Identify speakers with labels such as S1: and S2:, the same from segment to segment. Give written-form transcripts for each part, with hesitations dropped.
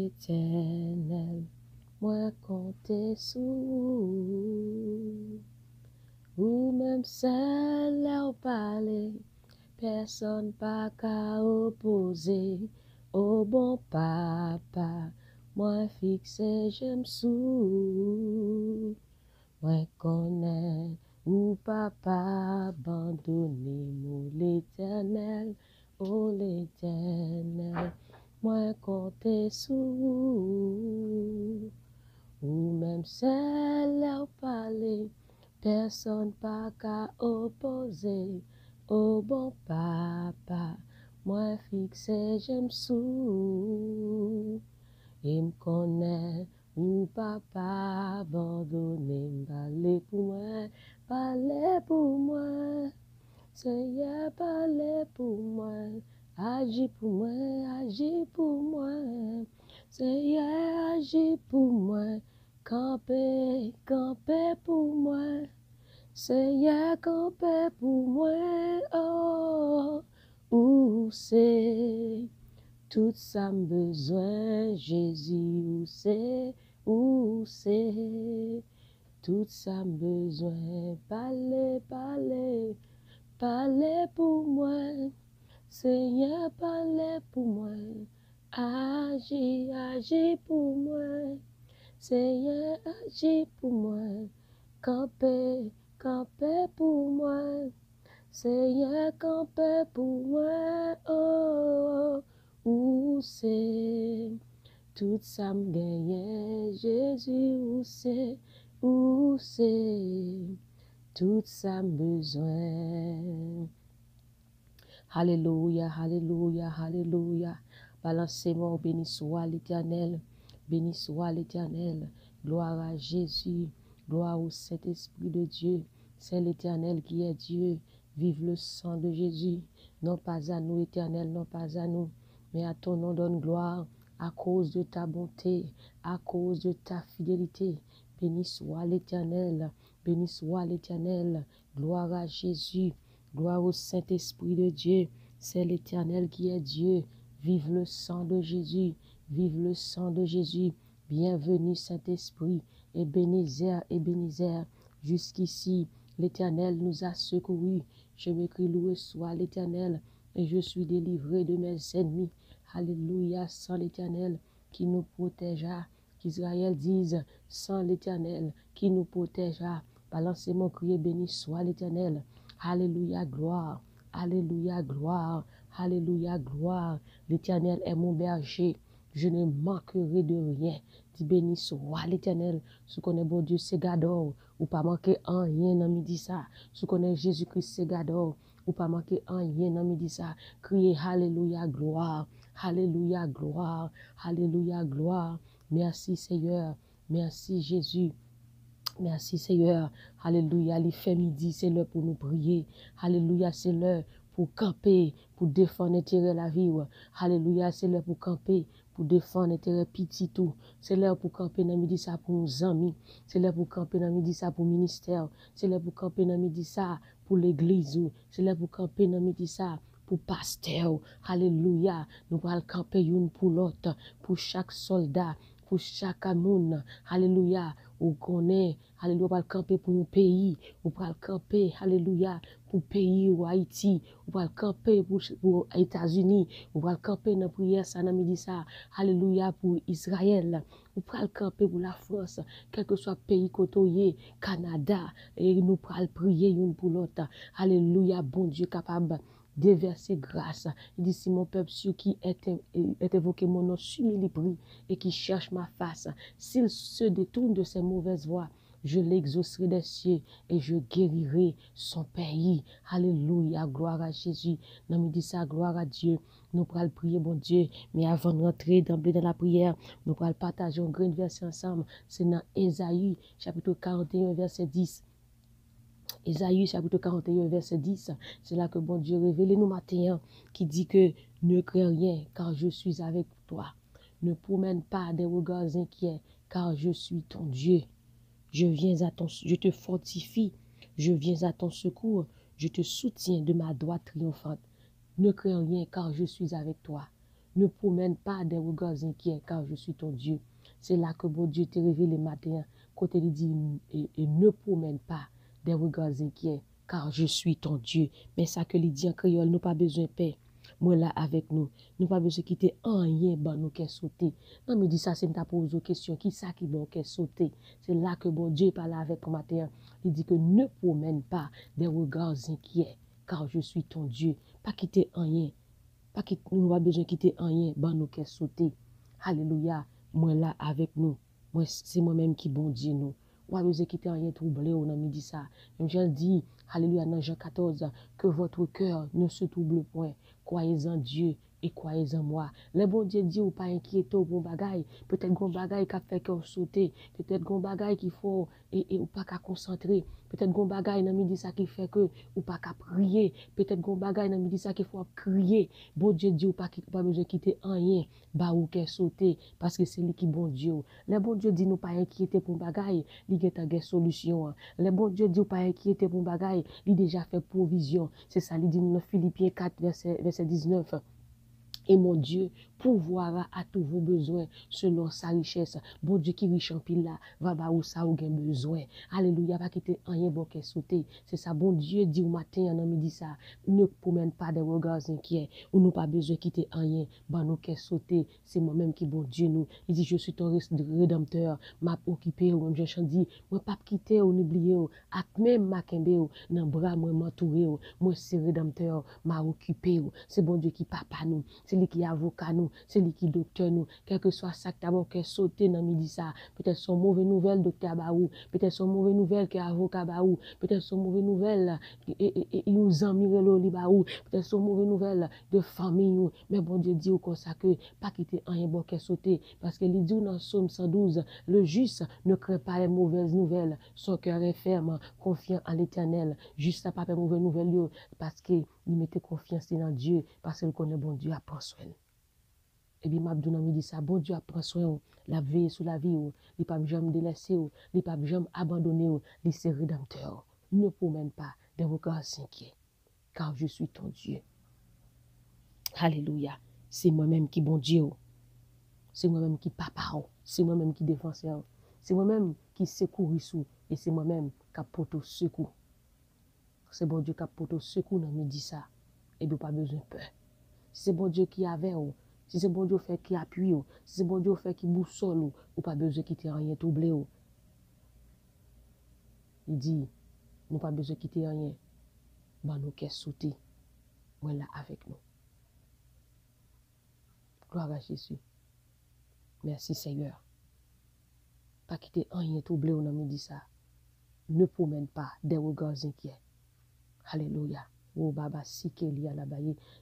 S1: l'Éternel, moi compter sous, ou même seul leur parler, personne pas qu'à opposer au bon papa, moi fixé j'aime sous, moi connais ou papa abandonné nous l'Éternel, oh l'Éternel. Moi compter sous, ou même seul leur parler, personne pas qu'à opposer au bon papa, moi fixé j'aime sous, et me connaît ou papa abandonné, parler pour moi, Seigneur parler pour moi. Agis pour moi, agis pour moi. Seigneur, agis pour moi. Campez, campez pour moi. Seigneur, campez pour moi. Oh, où c'est tout ça me besoin, Jésus, où c'est tout ça me besoin. Parlez, parlez, parlez pour moi. Seigneur, parlez pour moi, agis, agis pour moi. Seigneur, agis pour moi, campez, campez pour moi. Seigneur, campez pour moi, oh, où c'est tout ça me gagne, Jésus, où c'est tout ça me besoin. Alléluia, alléluia, alléluia. Balancez-moi, béni soit l'Éternel, béni soit l'Éternel. Gloire à Jésus, gloire au Saint-Esprit de Dieu. C'est l'Éternel qui est Dieu. Vive le sang de Jésus. Non pas à nous, Éternel, non pas à nous, mais à ton nom donne gloire à cause de ta bonté, à cause de ta fidélité. Béni soit l'Éternel, béni soit l'Éternel. Gloire à Jésus. Gloire au Saint-Esprit de Dieu, c'est l'Éternel qui est Dieu. Vive le sang de Jésus, vive le sang de Jésus. Bienvenue Saint-Esprit, Ebenezer, Ebenezer. Jusqu'ici, l'Éternel nous a secourus. Je m'écris loué soit l'Éternel et je suis délivré de mes ennemis. Alléluia, sans l'Éternel qui nous protégera. Qu'Israël dise, sans l'Éternel qui nous protégera. Balancez mon cri, béni soit l'Éternel. Alléluia, gloire. Alléluia, gloire. Alléluia, gloire. L'Éternel est mon berger. Je ne manquerai de rien. Dis béni soit l'Éternel. Ce qu'on est bon Dieu, c'est gador. Ou pas manquer en rien dans midi ça. Ce qu'on est Jésus-Christ, c'est gador. Ou pas manquer en rien dans midi ça. Criez Alléluia, gloire. Alléluia, gloire. Alléluia, gloire. Merci Seigneur. Merci Jésus. Merci Seigneur. Alléluia. Il fait midi, c'est l'heure pour nous prier. Alléluia, c'est l'heure pour camper, pour défendre l'intérêt de la vie. Alléluia, c'est l'heure pour camper, pour défendre l'intérêt petit tout. C'est l'heure pour camper dans midi ça pour nos amis. C'est l'heure pour camper dans midi ça pour le ministère. C'est l'heure pour camper dans midi ça pour l'église. C'est l'heure pour camper dans midi ça pour pasteur. Alléluia. Nous allons camper une pour l'autre, pour chaque soldat, pour chaque monde. Alléluia. Ou connaît, alléluia, on va camper pour un pays, on va camper, alléluia, pour pays ou Haïti, on va camper pour les États-Unis, on va camper dans la prière, ça n'a midi ça, alléluia, pour Israël, on va camper pour la France, quel que soit le pays côtoyé, Canada, et nous allons prier une pour l'autre, alléluia, bon Dieu capable déverser grâce. Il dit, si mon peuple sur qui est évoqué mon nom, s'humilie, prie et qui cherche ma face, s'il se détourne de ses mauvaises voies, je l'exaucerai des cieux et je guérirai son pays. Alléluia, gloire à Jésus. Non, me dit ça, gloire à Dieu. Nous pourrons prier, bon Dieu, mais avant de rentrer d'emblée dans la prière, nous pourrons partager un grand verset ensemble. C'est dans Ésaïe, chapitre 41, verset 10. Ésaïe chapitre 41 verset 10, c'est là que bon Dieu révèle nous matin, qui dit que ne crains rien car je suis avec toi. Ne promène pas des regards inquiets car je suis ton Dieu. Je te fortifie, je viens à ton secours, je te soutiens de ma droite triomphante. Ne crains rien car je suis avec toi. Ne promène pas des regards inquiets, car je suis ton Dieu. C'est là que bon Dieu t'est révélé matin. Côté il dit, et ne promène pas des regards inquiets, car je suis ton Dieu. Mais ça que il dit en créole, nous pas besoin de paix. Moi là avec nous, nous pas besoin de quitter rien, ben nous qui sauter. Non, me dit ça, c'est me poser une question, qui ça qui bon qui sauter? C'est là que bon Dieu parle avec moi matin. Il dit que ne promène pas des regards inquiets, car je suis ton Dieu. Pas quitter rien. Pas quitter, nous pas besoin de quitter rien, ben nous qui sauter. Alléluia. Moi là avec nous. Moi, c'est moi-même qui bon Dieu nous. Moi, besoin de quitter rien troublé, on a me dit ça. Même Jean dit, alléluia, dans Jean 14, que votre cœur ne se trouble point. Croyez en Dieu et croyez en moi. Le bon Dieu dit ou pas inquiéter ou bon bagaille. Peut-être gon bagaille qui a fait que sauter. Peut-être gon bagaille qu'il faut et ou pas qu'à concentrer. Peut-être gon bagaille dans midi ça qui fait que ou pas qu'à prier. Peut-être gon bagaille dans midi ça qu'il faut crier. Bon Dieu dit ou pas besoin quitter rien. Bah ou qu'à sauter parce que c'est lui qui bon Dieu. Le bon Dieu dit nous pas inquiéter pour bagaille. Il y a une solution. Le bon Dieu dit ou pas inquiéter pour bagaille. Il déjà fait provision. C'est ça, il dit dans Philippiens 4 verset 19. Et mon Dieu pourvoira à tous vos besoins selon sa richesse. Bon Dieu qui riche en pile là, va ba où ça ou gen besoin. Alléluia, pas quitter rien bon qui sauter. C'est ça, bon Dieu dit au matin, en midi ça, ne promène pas des regards inquiets, ou nous pas besoin de quitter rien, bah nous qui sauter. C'est moi-même qui bon Dieu nous. Il dit, je suis ton rédempteur, m'a occupé, ou même je dis, moi pas quitter ou n'oublier, ak même ma kembe ou, nan bras moi m'entourer, moi c'est rédempteur, m'a occupé, c'est bon Dieu qui papa nous, c'est lui qui avocat nous, c'est lui qui docteur nous, quel que soit ça que d'abord qui sauté dans midi ça, peut-être son mauvaise nouvelle docteur Baou, peut-être son mauvaise nouvelle qui avocat Baou, peut-être son mauvaise nouvelle et nous amis li Baou, peut-être son mauvaise nouvelle de famille, mais bon Dieu dit comme ça que pas quitter rien bon qui sauté, parce que il dit dans Psaume 112, le juste ne craint pas les mauvaises nouvelles, son cœur est ferme, confiant en l'Éternel, juste à pas de mauvaises nouvelles parce que il mettait confiance dans Dieu, parce qu'il connaît bon Dieu à prendre soin. Et bien, Mabdouna me dit ça, bon Dieu a pris soin, la veille sous la vie, il pas jamais délaissé, il pas jamais abandonné, il c'est rédempteur. Ne promène pas des regards inquiets, car je suis ton Dieu. Alléluia. C'est moi-même qui bon Dieu. C'est moi-même qui papa. C'est moi-même qui défenseur. C'est moi-même qui secourisse et c'est moi-même qui apporte secours. C'est bon Dieu qui apporte secours dans me dit ça. Et bien, pas besoin de peur. Si c'est bon Dieu qui avait, si c'est bon Dieu fait qui appuie, si c'est bon Dieu fait qui boussole, ou pas besoin de quitter rien troublé. Il dit, nous pas besoin de quitter rien. Bah nous qu'est sauter. Moi là avec nous. Gloire à Jésus. Merci Seigneur. Pas quitter rien troublé, on a me dit ça. Ne promène pas des regards inquiets. Alléluia. Oh, Baba, si qu'il y a là-bas,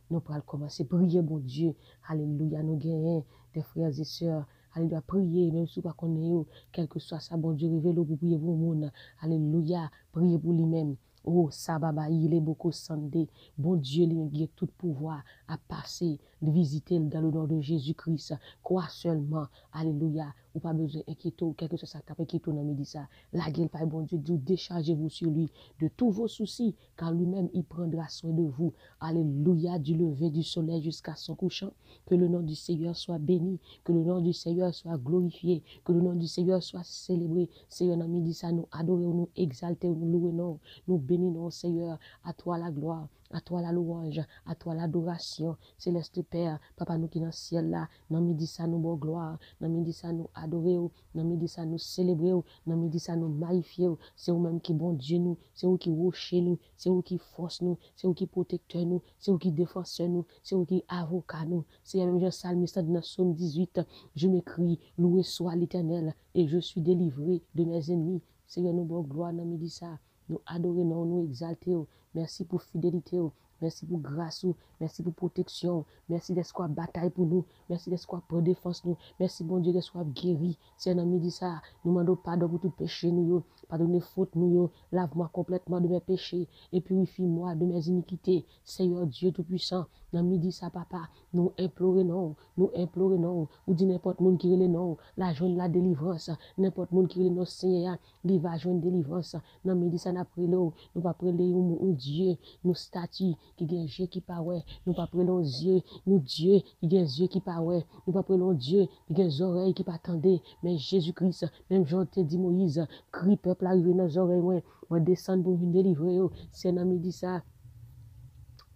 S1: nous pourrons commencer à prier, bon Dieu. Alléluia. Nous gagnons des frères et sœurs. Alléluia. Prier, même si vous ne connaissez pas, quel que soit ça, bon Dieu, révèle pour prier pour le monde. Alléluia. Priez pour lui-même. Oh, ça, Baba, il est beaucoup sandé. Bon Dieu, il a tout pouvoir à passer, de visiter dans le nom de Jésus-Christ. Quoi seulement. Alléluia. Ou pas besoin d'inquiéter, ou quelque chose ça t'a inquiété, on a dit ça. La gueule, Père bon Dieu, dit déchargez-vous sur lui de tous vos soucis, car lui-même, il prendra soin de vous. Alléluia, du lever du soleil jusqu'à son couchant. Que le nom du Seigneur soit béni, que le nom du Seigneur soit glorifié, que le nom du Seigneur soit célébré. Seigneur, on a dit ça, nous adorons, nous exaltons, nous louons, nous bénissons, Seigneur, à toi la gloire. À toi la louange, à toi l'adoration, Céleste Père, Papa nous qui dans le ciel là, nous midi ça nous bon gloire, nous midi ça nous adorer, nous midi ça nous célébrer, nous midi ça nous magnifier, c'est vous même qui bon Dieu nous, c'est vous qui rocher nous, c'est vous qui force nous, c'est vous qui protecteur nous, c'est vous qui défenseur nous, c'est vous qui avocat nous, c'est même Jean Psalmiste dans Psaume 18, je m'écris, loué soit l'Éternel et je suis délivré de mes ennemis, Seigneur nous bon gloire, nous midi ça, nous adorer, nous exalter. Merci pour fidélité. Merci pour grâce. Merci pour protection. Merci d'être bataille pour nous. Merci d'être pour défense nous. Merci bon Dieu d'être guéri. C'est un ami dit ça. Nous demandons pardon pour tout péché nous. pardonnez faute nous, lave-moi complètement de mes péchés et purifie-moi de mes iniquités. Seigneur Dieu Tout-Puissant, dans midi ça, papa, nous implorons, ou dit n'importe monde qui relève non, la joindre la délivrance, n'importe monde qui relève non, Seigneur, il va joindre délivrance. Dans midi ça, n'a pris l'eau, nous pas prêler un Dieu, nous statue qui a un Dieu qui paraît, nous pas prêler un Dieu, nous Dieu qui a un Dieu qui paraît, nous pas prêler un Dieu qui a des oreilles qui pas attendent, mais Jésus-Christ, même Jean te dit Moïse, crie peuple arrivé dans les oreilles, moi descendre pour venir délivrer, c'est dans midi ça.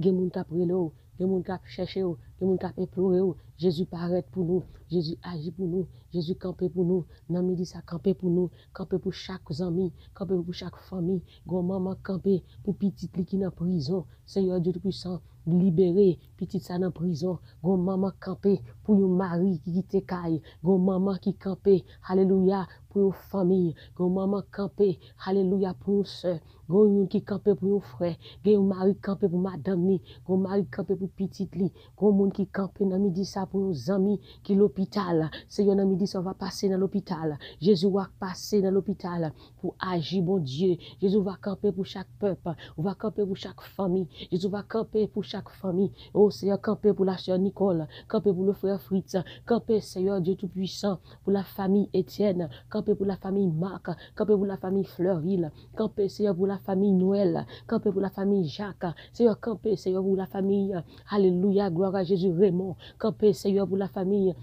S1: Gen moun kap rele ou, gen moun kap chercher ou, gen moun kap implorer ou. Jésus paraît pour nous, Jésus agit pour nous, Jésus campé pour nous. Nan midi ça campé pour nous, campé pour chaque ami, campé pour chaque famille. Gon maman campé pour petit li qui dans prison. Seigneur Dieu Tout-Puissant, libérer petit ça dans prison. Gon maman campé pour un mari qui quitte caille. Gon maman qui campé, alléluia, pour une famille. Gon maman campé, alléluia, pour une soeur. Gon yon qui campé pour un frère. Gon mari campé pour madame ni. Gon mari campé pour petit li. Gon moun qui campé nan midi ça pour nos amis qui l'hôpital. Seigneur, dans midi ça va passer dans l'hôpital. Jésus va passer dans l'hôpital pour agir, bon Dieu. Jésus va camper pour chaque peuple. On va camper pour chaque famille. Jésus va camper pour chaque famille. Oh Seigneur, camper pour la sœur Nicole. Camper pour le frère Fritz. Camper, Seigneur Dieu Tout-Puissant, pour la famille Étienne. Camper pour la famille Marc. Camper pour la famille Fleurville. Camper, Seigneur, pour la famille Noël. Camper pour la famille Jacques. Seigneur, camper, Seigneur, pour la famille. Alléluia, gloire à Jésus Raymond. Camper, Seigneur, pour la famille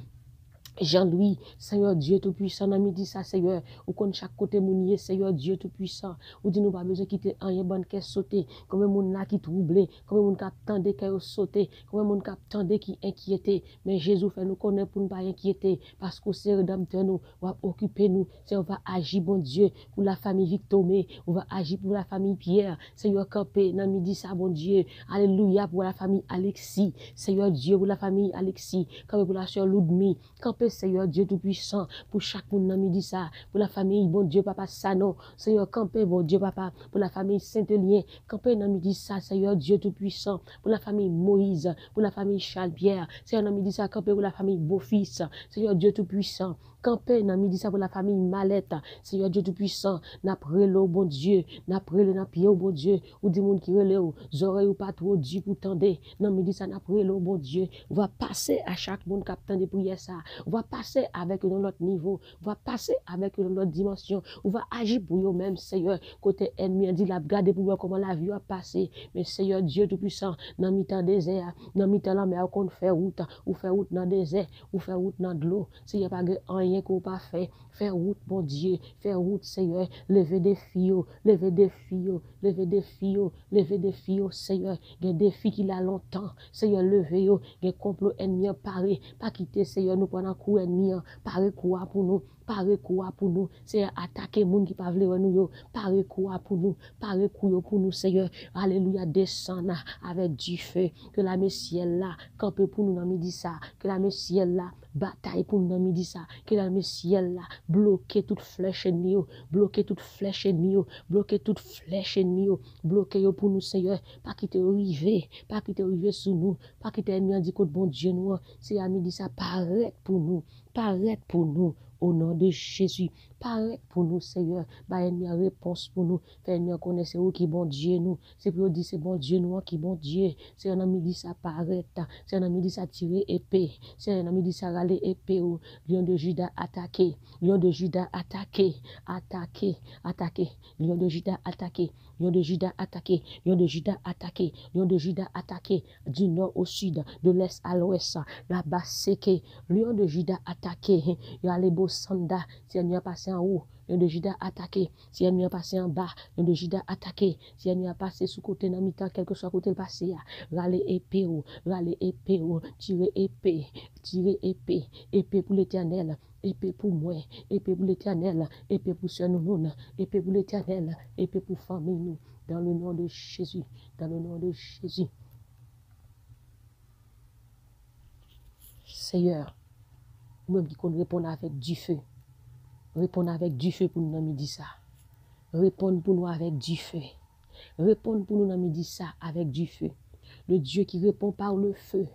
S1: Jean-Louis, Seigneur Dieu Tout-Puissant, dans midi ça, Seigneur, ou qu'on chaque côté mounier, Seigneur Dieu Tout-Puissant, ou dit nous pas besoin de quitter un bonne qui sauter, comme un monde là qui troublé, comme un monde qui attendait qui sauter, comme un monde qui attendait qui inquiétait, mais Jésus fait nous connaître pour ne pas inquiéter, parce que c'est rédempteur nous, va occuper nous, Seigneur va agir, bon Dieu, pour la famille Victomé, on va agir pour la famille Pierre, Seigneur campé, dans midi ça, bon Dieu, alléluia, pour la famille Alexis, Seigneur Dieu, pour la famille Alexis, comme pour la sœur Ludmi, campé, Seigneur Dieu Tout-Puissant, pour chaque monde dans midi ça, pour la famille, bon Dieu, Papa Sanon, Seigneur, campé, bon Dieu, Papa, pour la famille Saint-Elien, campé dans midi ça, Seigneur Dieu Tout-Puissant, pour la famille Moïse, pour la famille Charles-Pierre, Seigneur, dans midi ça, campé pour la famille Beau-Fils, Seigneur Dieu Tout-Puissant, campé dans midi ça pour la famille Mallette, Seigneur Dieu Tout-Puissant, n'après l'eau, bon Dieu, n'après le pied, bon Dieu, ou du monde qui relève, oreilles ou pas trop Dieu pour tendre, dans midi ça, n'après l'eau, bon Dieu, on va passer à chaque monde qui attend des prières ça, on va passer avec un autre niveau, on va passer avec une autre dimension, on va agir pour eux-mêmes, Seigneur, côté ennemi, dit la garder pour voir comment la vie a passé, mais Seigneur Dieu Tout-Puissant, dans mi-temps désert, dans mi-temps la mer, qu'on fait route, ou fait route dans le désert, ou fait route dans de l'eau, Seigneur, pas rien qu'on pas fait, faire route, bon Dieu, faire route, Seigneur, lever des filles, lever des filles, lever des filles, lever des filles, Seigneur, il y a des filles qui l'a longtemps, Seigneur, lever, il y a complot ennemi paré, pas quitter, Seigneur, nous pendant coup ennemi, paré quoi pour nous, paré quoi pour nous, Seigneur, attaquer moun qui pas vle nous, paré quoi pour nous, paré quoi pour nous, Seigneur, alléluia, descend avec du feu, que la Messiel là, campe pour nous dans midi ça, que la Messiel là, bataille pour nous dans midi ça, que la Messiel là, bloquer toute flèche ennemie, bloquer toute flèche ennemie, bloquer toute flèche ennemie, bloquer pour nous, Seigneur, pas quitter arriver sous nous, pas quitter ennemi dit côté bon Dieu nous, c'est à midi ça, paraît pour nous, au nom de Jésus, paraît pour nous, Seigneur, bah une réponse pour nous, faire nous connaître où qui bon Dieu nous, c'est pour dire c'est bon Dieu nous qui bon Dieu, c'est un ami dit ça paraît, c'est un ami dit ça tirer épée, c'est un ami dit ça râler épée, lion de Juda attaqué, lion de Juda attaqué, lion de Juda attaqué, lion de Juda attaqué, lion de Juda attaqué, lion de Juda attaqué, du nord au sud, de l'est à l'ouest, là-bas séqué, lion de Juda attaqué, il y a les beaux sanda, si elle n'y a passé en haut, lion de Juda attaqué, si elle n'y a passé en bas, lion de Juda attaqué, si elle n'y a passé sous côté dans mi-temps, quel que soit côté le passé, râler épée, tirer épée, épée pour l'Éternel, épée pour moi, épée pour l'Éternel, épée pour sœur nous, épée pour l'Éternel, épée pour famille nous, dans le nom de Jésus, dans le nom de Jésus. Seigneur, nous-mêmes qui répondons avec du feu, répondre avec du feu pour nous dans midi ça, répondre pour nous avec du feu, répondre pour nous dans midi ça avec du feu. Le Dieu qui répond par le feu,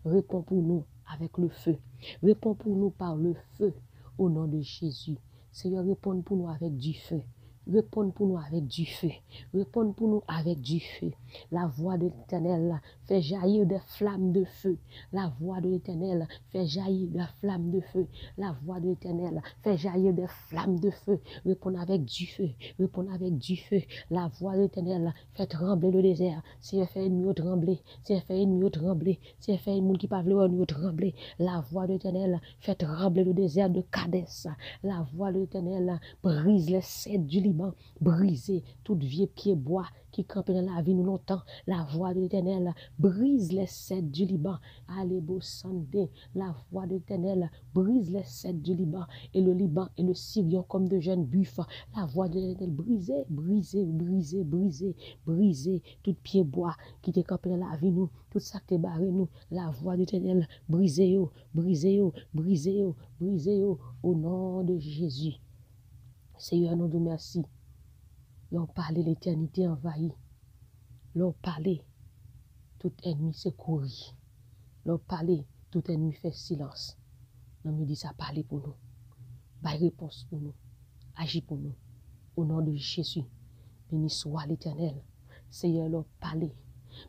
S1: répond pour nous avec le feu, répond pour nous par le feu, au nom de Jésus. Seigneur, répond pour nous avec du feu, Réponds pour nous avec du feu. Réponds pour nous avec du feu. La voix de l'Éternel fait jaillir des flammes de feu. La voix de l'Éternel fait jaillir des flammes de feu. La voix de l'Éternel fait jaillir des flammes de feu. Réponds avec du feu. Réponds avec du feu. La voix de l'Éternel fait trembler le désert. Si elle fait ennemi, trembler. Si elle fait ennemi, trembler. Si elle fait ennemi qui parle, trembler. La voix de l'Éternel fait trembler le désert de Kadès. La voix de l'Éternel brise les cèdres du Liban. Briser tout vieux pied bois qui campait dans la vie nous longtemps. La voix de l'Éternel brise les cèdres du Liban. Allez-beau Sandé. La voix de l'Éternel brise les cèdres du Liban. Et le Liban et le Syrion comme de jeunes buffles. La voix de l'Éternel briser, briser, briser, briser, briser tout pied bois qui te campé dans la vie nous. Tout ça qui te barré nous. La voix de l'Éternel briser yo, briser yo, briser yo, briser yo. Au nom de Jésus. Seigneur, nous te remercions. L'on parlait l'éternité envahie. L'on parlait, tout ennemi se courir. L'on parlait, tout ennemi fait silence. Nous me dit ça parler pour nous. Bail réponse pour nous. Agis pour nous. Au nom de Jésus. Béni soit l'Éternel. Seigneur, l'on parlait.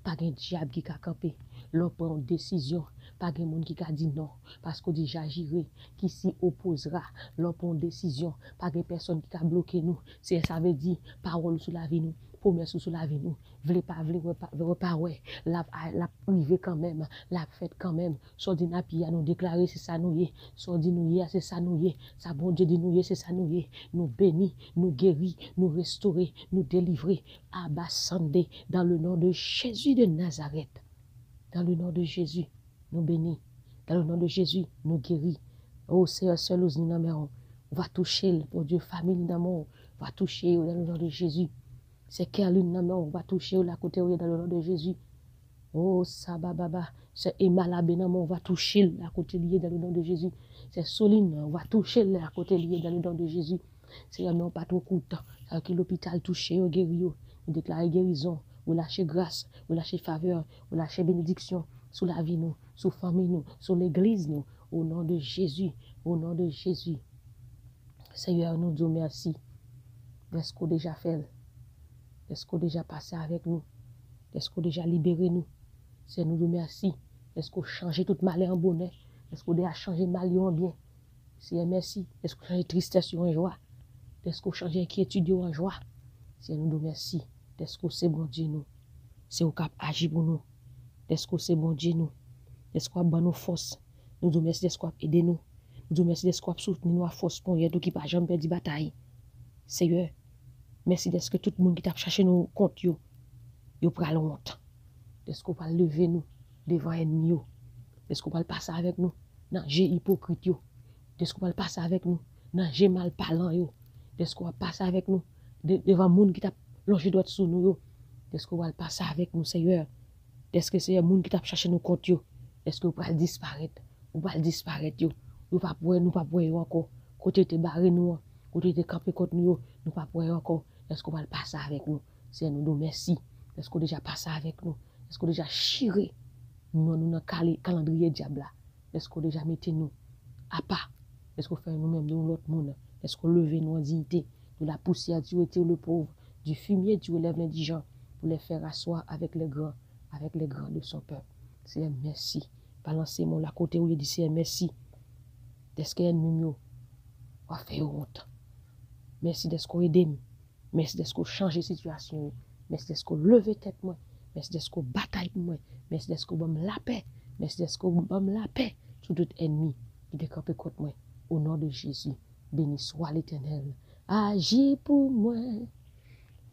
S1: Pas un diable qui a campé. L'on prend une décision. Pas un monde qui a dit non. Parce qu'on déjà agirait. Qui s'y opposera. L'on prend une décision. Pas une personne qui a bloqué nous. C'est ça veut dire parole sur la vie nous. Promesse sur la vie nous. Vle pas ouais. La privé quand même. La fête quand même. Soit dit n'a pia nous déclarer c'est ça nous y. Soit dit nous y c'est ça nous y. Ça bon Dieu dit nous y c'est ça nous y. Nous bénis, nous guéris, nous restaurer, nous délivrer. Abba Sandé dans le nom de Jésus de Nazareth. Dans le nom de Jésus, nous bénis. Dans le nom de Jésus, nous guéris. Oh, Seigneur, seul nous n'amerons. On va toucher, pour Dieu, famille d'amour. On va toucher dans le nom de Jésus. C'est Kerline d'amour. On va toucher la côté dans le nom de Jésus. Oh, Sabababa. C'est Emma d'amour. On va toucher la côté liée dans le nom de Jésus. C'est Soline. On va toucher la côté liée dans le nom de Jésus. Seigneur, non, pas trop court. C'est que l'hôpital touché, au guéri. Nous déclarons guérison. Vous lâchez grâce, vous lâchez faveur, vous lâchez bénédiction sur la vie nous, sur la famille nous, sur l'église nous, au nom de Jésus, au nom de Jésus. Seigneur, nous disons merci de ce qu'on a déjà fait, de ce qu'on a déjà passé avec nous, de ce qu'on a déjà libéré nous. Seigneur, nous disons merci, de ce qu'on a changé tout malheur en bonheur, de ce qu'on a changé malheur en bien. Seigneur, merci, de ce qu'on a changé tristesse en joie, de ce qu'on a changé inquiétude en joie. Seigneur, nous disons merci. Est-ce que c'est bon Dieu nous? C'est au cap agir pour nous. Est-ce que c'est bon Dieu nous? Est-ce qu'on a nos forces? Nous disons merci d'être aider nous. Nous disons merci d'être soutenir nous à force pour y tout qui pas jamais perdre bataille. Seigneur, merci d'être que tout le monde qui t'a cherché nous compte yo pral honte. Est-ce qu'on va lever nous devant ennemi yo? Est-ce qu'on va passer avec nous? Non, j'ai hypocrite yo. Est-ce qu'on va passer avec nous? Non, j'ai mal parlant yo. Est-ce qu'on va passer avec nous devant monde qui t'a longé doit sous nous yo. Est-ce qu'on va le passer avec nous, Seigneur? Est-ce que c'est un monde qui t'a cherché nous compte yo? Est-ce qu'on va disparaître? On va disparaître yo. Nous pas pouvoir encore. Côté te barré nous, côté te campé contre nous, nous pas pouvoir encore. Est-ce qu'on va le passer avec nous? C'est nous merci. Est-ce qu'on déjà passé avec nous? Est-ce qu'on déjà chiré nous dans calendrier diable là? Est-ce qu'on déjà mettez nous à part? Est-ce qu'on fait nous-mêmes de l'autre monde? Est-ce qu'on leve nous en dignité de la poussière du retire le pauvre? Du fumier, tu relèves l'indigent pour les faire asseoir avec les grands de son peuple. C'est merci. Balancez-moi la côté où il dit c'est merci. D'est-ce qu'il y a un mignon? On va faire honte. Merci d'être qu'on aide. Merci d'être qu'on change la situation. Merci d'être qu'on leve tête moi. Merci d'être qu'on bataille pour moi. Merci d'être qu'on donne la paix. Merci d'être qu'on donne la paix sur tout ennemi qui décampe contre moi. Au nom de Jésus, béni soit l'Éternel. Agis pour moi.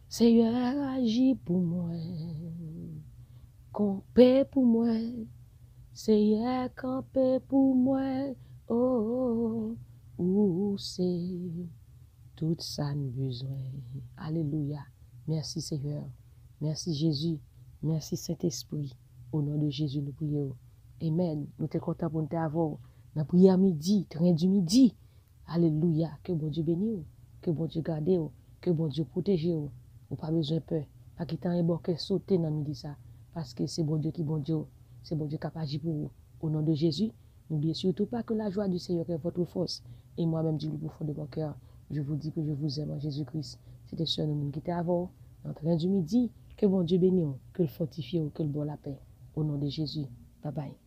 S1: Seigneur, agis pour moi, campez pour moi, Seigneur, campez pour moi, oh, où c'est tout ça nous besoin. Alléluia. Merci Seigneur, merci Jésus, merci Saint-Esprit. Au nom de Jésus, nous prions. Amen. Nous sommes contents pour nous avoir. Nous prions à midi, train du midi. Alléluia. Que bon Dieu bénisse, que bon Dieu garde, que bon Dieu protège. Ou pas besoin de peur. Pas qu'il t'en ait bon que sauter dans midi ça. Parce que c'est bon Dieu qui bon Dieu. C'est bon Dieu qui a agi pour vous. Au nom de Jésus, n'oubliez surtout pas que la joie du Seigneur est votre force. Et moi-même, du plus profond de mon cœur, je vous dis que je vous aime en Jésus-Christ. C'était sur nous qui était avant, dans le train du midi. Que bon Dieu bénisse, que le fortifie, que le bon la paix. Au nom de Jésus. Bye bye.